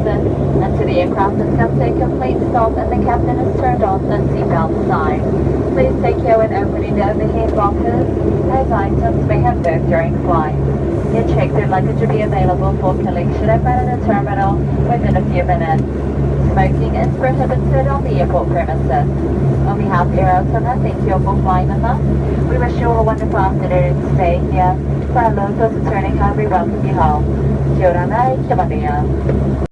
person and to the aircraft has come to a complete stop and the captain has turned on the seatbelt sign. Please take care when opening the overhead lockers as items may have moved during flight. Your checked-in luggage will be available for collection at the terminal within a few minutes. Smoking is prohibited on the airport premises. On behalf of Air Altona, thank you for flying with us. We wish you a wonderful afternoon stay here. For our locals returning home, we welcome you home. Kia ora mai, kia maria.